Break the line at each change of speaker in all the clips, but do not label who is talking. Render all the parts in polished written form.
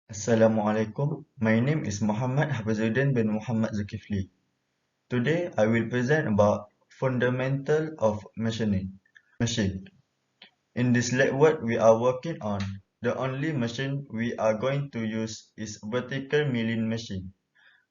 Assalamualaikum. My name is Muhammad HAFIZUDDIN bin Muhammad ZULKIFLI. Today I will present about fundamental of machining. Machine. In this lecture we are working on the only machine we are going to use is vertical milling machine.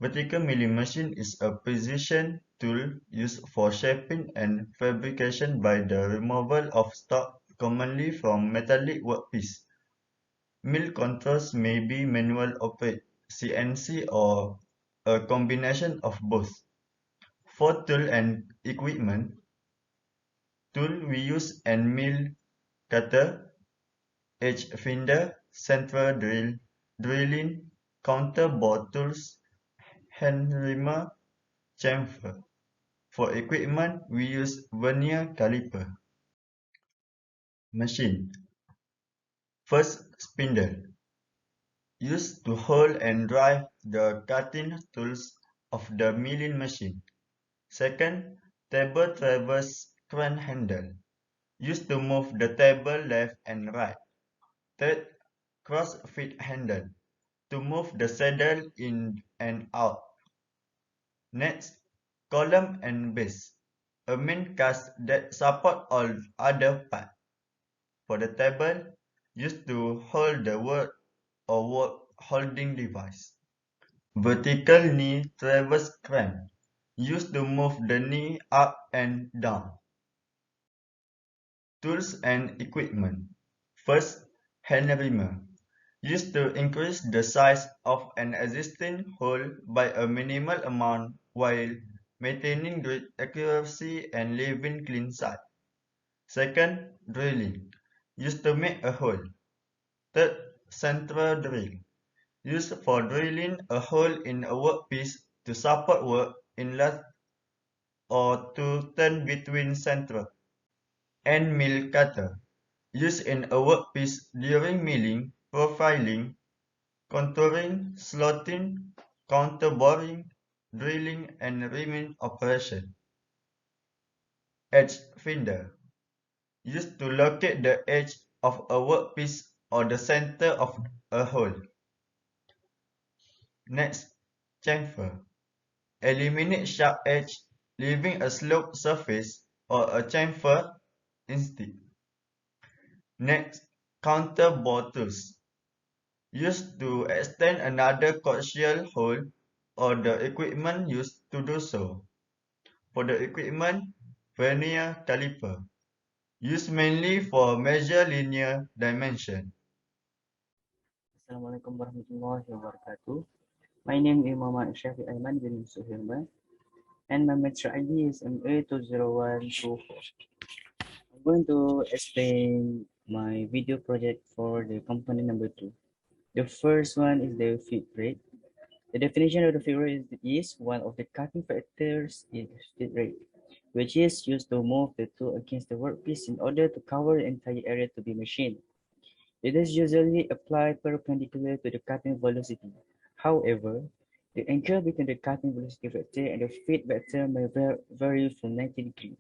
Vertical milling machine is a precision tool used for shaping and fabrication by the removal of stock commonly from metallic workpiece. Mill controls may be manual operate, CNC or a combination of both. For tool and equipment, tool we use and mill cutter, edge finder, central drilling, counter bore tools, hand reamer, chamfer. For equipment, we use vernier caliper. Machine. First, spindle. Used to hold and drive the cutting tools of the milling machine. Second, table traverse crane handle. Used to move the table left and right. Third, cross feed handle. To move the saddle in and out. Next, column and base. A main cast that support all other parts. For the table, used to hold the work or work holding device. Vertical knee traverse crane, used to move the knee up and down. Tools and equipment. First, hand reamer, used to increase the size of an existing hole by a minimal amount while maintaining great accuracy and leaving clean side. Second, drilling, used to make a hole. Third, central drill, used for drilling a hole in a workpiece to support work inlet or to turn between central. And mill cutter, used in a workpiece during milling, profiling, contouring, slotting, counterboring, drilling and reaming operation. Edge finder, used to locate the edge of a workpiece or the center of a hole. Next, chamfer. Eliminate sharp edge, leaving a sloped surface or a chamfer instead. Next, counter bore tools. Used to extend another coaxial hole or the equipment used to do so. For the equipment, vernier caliper. Used mainly for measure linear dimension.
Assalamualaikum warahmatullahi wabarakatuh. My name is Muhammad Syafiq Aiman bin SUHIRMAN and my master ID is MA20124. I'm going to explain my video project for the component number 2. The first one is the feed rate. The definition of the feed rate is one of the cutting factors is feed rate, which is used to move the tool against the workpiece in order to cover the entire area to be machined. It is usually applied perpendicular to the cutting velocity. However, the angle between the cutting velocity vector and the feed vector may vary from 90 degrees.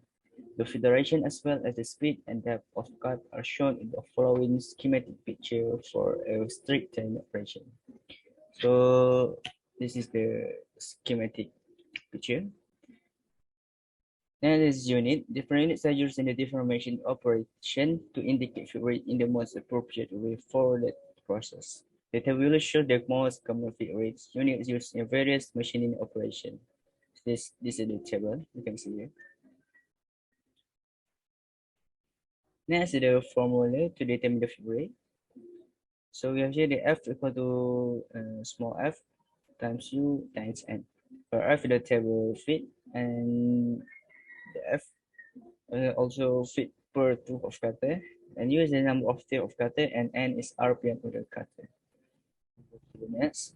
The feed direction as well as the speed and depth of cut are shown in the following schematic picture for a straight time operation. So this is the schematic picture. Then this unit, different units are used in the deformation operation to indicate feed rate in the most appropriate way for that process. The table will show the most common feed rates units used in various machining operations. This is the table you can see here. Next is the formula to determine the feed rate. So we have here the F equal to small f times U times N. For F the table feed and the F also feed per tooth of cutter, and U is the number of teeth of cutter, and N is RPM of the cutter. Next,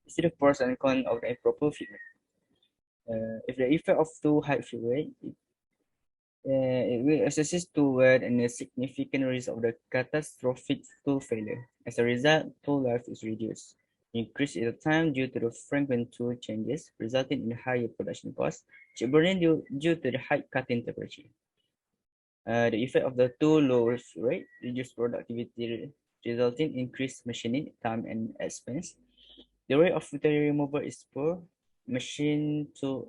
is the pros and cons of the improper feed rate. If the effect of too high feed rate, it will assist toward a significant risk of the catastrophic tool failure. As a result, tool life is reduced. Increase in the time due to the frequent tool changes, resulting in higher production costs, chip burning due to the high cutting temperature. The effect of the too low rate, reduced productivity resulting in increased machining time and expense. The rate of material removal is poor, machine to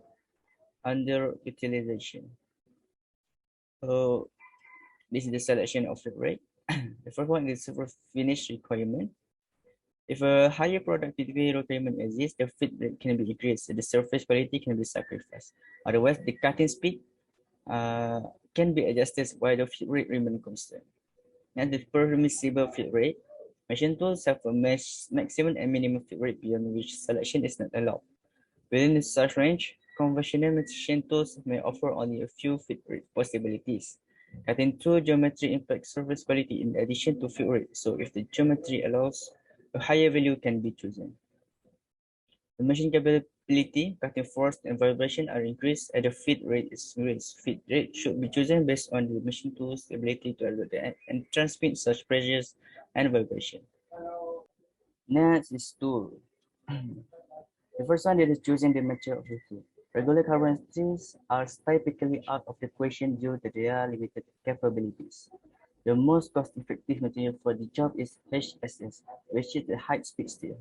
underutilization. So this is the selection of the rate. The first one is for finish requirement. If a higher productivity requirement exists, the fit rate can be increased, the surface quality can be sacrificed. Otherwise, the cutting speed can be adjusted while the fit rate remains constant. And the permissible fit rate, machine tools have a maximum and minimum fit rate beyond which selection is not allowed. Within such range, conventional machine tools may offer only a few fit rate possibilities. Cutting through geometry impacts surface quality in addition to fit rate, so if the geometry allows, a higher value can be chosen. The machine capability, cutting force, and vibration are increased as the fit rate is increased. Fit rate should be chosen based on the machine tool's ability to elevate and transmit such pressures and vibration. Next is tool. The first one is choosing the material of the tool. Regular carbon steels are typically out of the question due to their limited capabilities. The most cost-effective material for the job is HSS, which is the high-speed steel.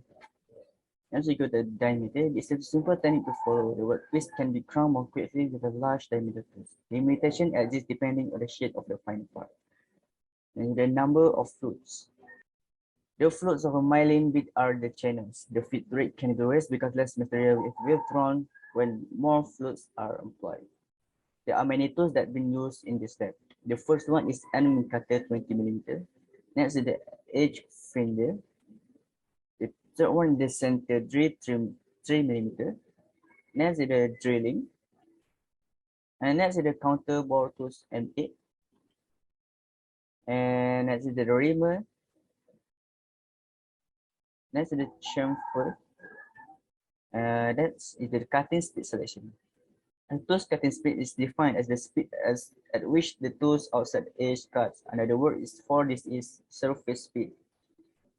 As you go to the diameter, it's a simple technique to follow. The workpiece can be ground more quickly with a large diameter tool. Limitation exists depending on the shape of the final part and the number of flutes. The flutes of a milling bit are the channels. The fit rate can be raised because less material is withdrawn when more flutes are employed. There are many tools that have been used in this step. The first one is end cutter 20mm. Next is the edge finder. The third one is the center drill 3mm. Next is the drilling. And next is the counter bore tools M8. And next is the reamer. Next is the chamfer. That's the cutting speed selection. A tool's cutting speed is defined as the speed at which the tool's outside edge cuts. Another word is for this is surface speed.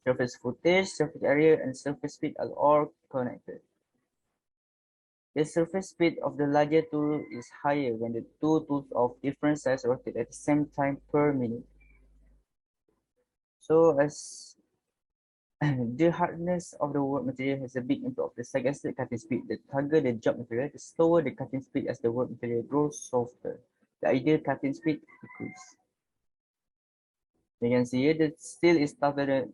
Surface footage, surface area, and surface speed are all connected. The surface speed of the larger tool is higher when the two tools of different size rotate at the same time per minute. So as the hardness of the work material has a big impact of the suggested cutting speed. The harder the job material, the slower the cutting speed as the work material grows softer. The ideal cutting speed decreases. You can see here that steel is tougher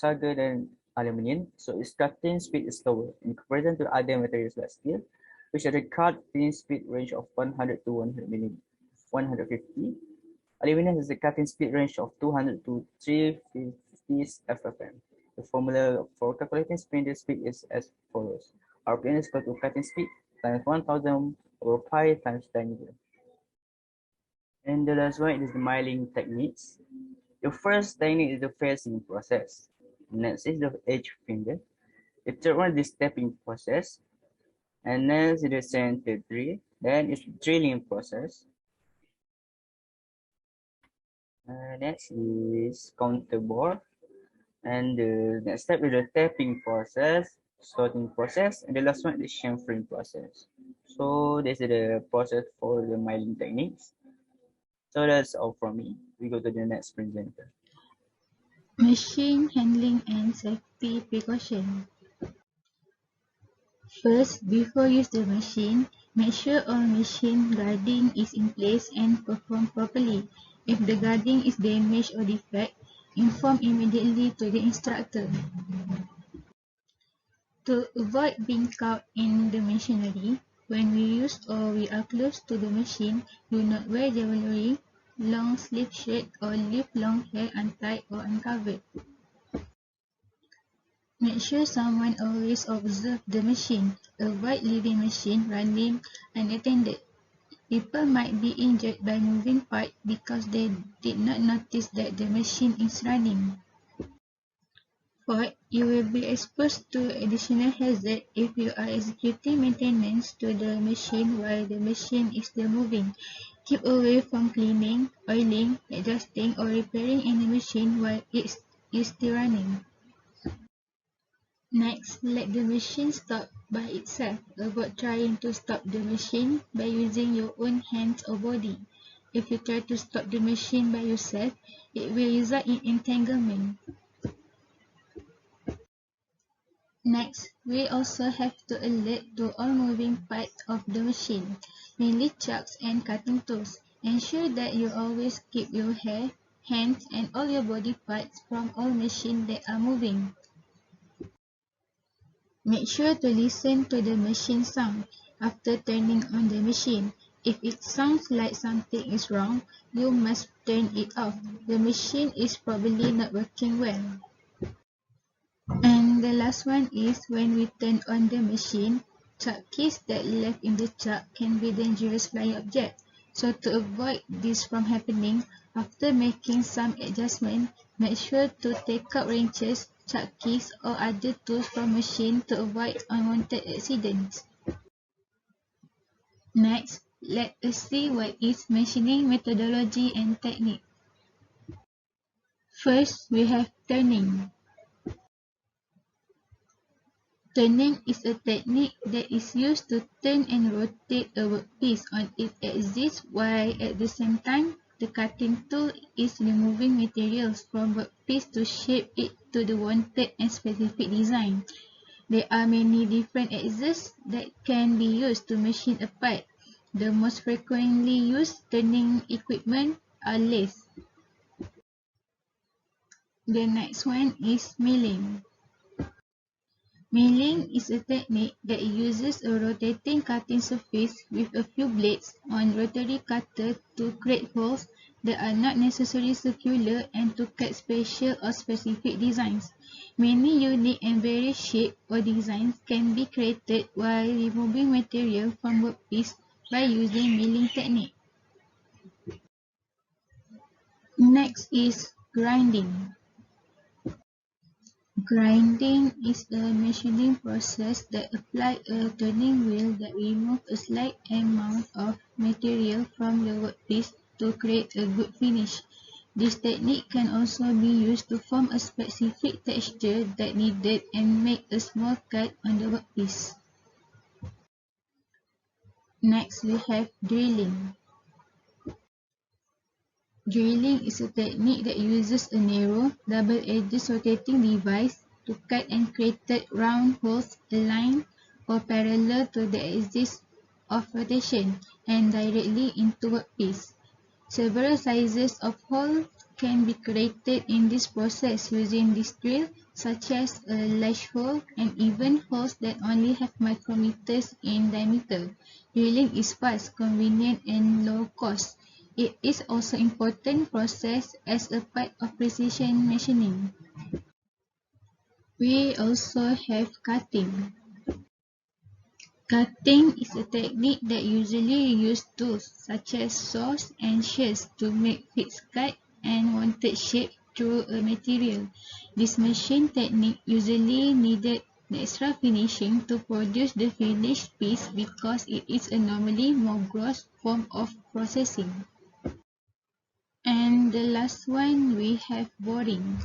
than aluminum, so its cutting speed is slower in comparison to other materials like steel, which has a cutting speed range of 100 to 150. Aluminum has a cutting speed range of 200 to 350 ffm. The formula for calculating spindle speed is as follows. RPM is equal to cutting speed times 1000 over pi times diameter. And the last one is the milling techniques. The first technique is the facing process. Next is the edge finger. The third one is the stepping process. And next is the center drill. Then it's drilling process. Next is counter bore. And the next step is the tapping process, sorting process, and the last one is the chamfering process. So this is the process for the milling techniques. So that's all from me. We go to the next presenter.
Machine handling and safety precaution. First, before use the machine, make sure all machine guarding is in place and performed properly. If the guarding is damaged or defect, inform immediately to the instructor. To avoid being caught in the machinery, when we use or we are close to the machine, do not wear jewelry, long sleeve shirt, or leave long hair untied or uncovered. Make sure someone always observes the machine. Avoid leaving machine running unattended. People might be injured by moving parts because they did not notice that the machine is running. Fourth, you will be exposed to additional hazard if you are executing maintenance to the machine while the machine is still moving. Keep away from cleaning, oiling, adjusting, or repairing any machine while it is still running. Next, let the machine stop by itself. Avoid trying to stop the machine by using your own hands or body. If you try to stop the machine by yourself, it will result in entanglement. Next, we also have to alert to all moving parts of the machine, mainly chucks and cutting tools. Ensure that you always keep your hair, hands and all your body parts from all machines that are moving. Make sure to listen to the machine sound after turning on the machine. If it sounds like something is wrong, you must turn it off. The machine is probably not working well. And the last one is when we turn on the machine, chuck keys that left in the chuck can be dangerous flying objects. So to avoid this from happening, after making some adjustment, make sure to take out wrenches, chuck keys or other tools from machine to avoid unwanted accidents. Next, let us see what is machining methodology and technique. First, we have turning. Turning is a technique that is used to turn and rotate a workpiece on its axis while at the same time the cutting tool is removing materials from workpiece to shape it to the wanted and specific design. There are many different axes that can be used to machine a part. The most frequently used turning equipment are lathes. The next one is milling. Milling is a technique that uses a rotating cutting surface with a few blades on rotary cutter to create holes that are not necessarily circular and to cut special or specific designs. Many unique and various shapes or designs can be created while removing material from workpiece by using milling technique. Next is grinding. Grinding is a machining process that applies a turning wheel that removes a slight amount of material from the workpiece to create a good finish. This technique can also be used to form a specific texture that needed and make a small cut on the workpiece. Next, we have drilling. Drilling is a technique that uses a narrow, double-edged rotating device to cut and create round holes aligned or parallel to the axis of rotation and directly into a piece. Several sizes of holes can be created in this process using this drill, such as a large hole and even holes that only have micrometers in diameter. Drilling is fast, convenient, and low cost. It is also an important process as a part of precision machining. We also have cutting. Cutting is a technique that usually uses tools such as saws and shears to make fixed cut and wanted shape through a material. This machine technique usually needed extra finishing to produce the finished piece because it is a normally more gross form of processing. And the last one, we have boring.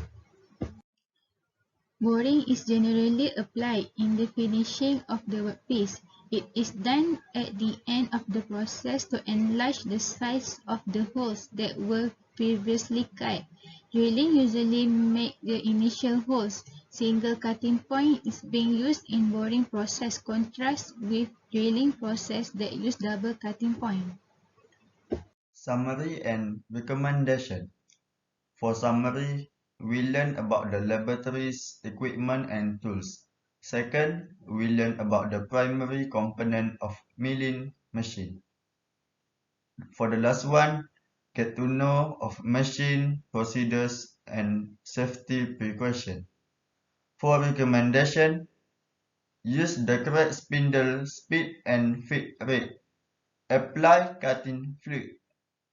Boring is generally applied in the finishing of the workpiece. It is done at the end of the process to enlarge the size of the holes that were previously cut. Drilling usually makes the initial holes. Single cutting point is being used in boring process, contrast with drilling process that use double cutting point.
Summary and recommendation. For summary, we learn about the laboratory's equipment and tools. Second, we learn about the primary component of milling machine. For the last one, get to know of machine procedures and safety precaution. For recommendation, use the correct spindle speed and feed rate. Apply cutting fluid.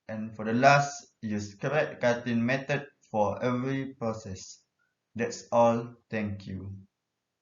And for the last, use correct cutting method for every process. That's all. Thank you.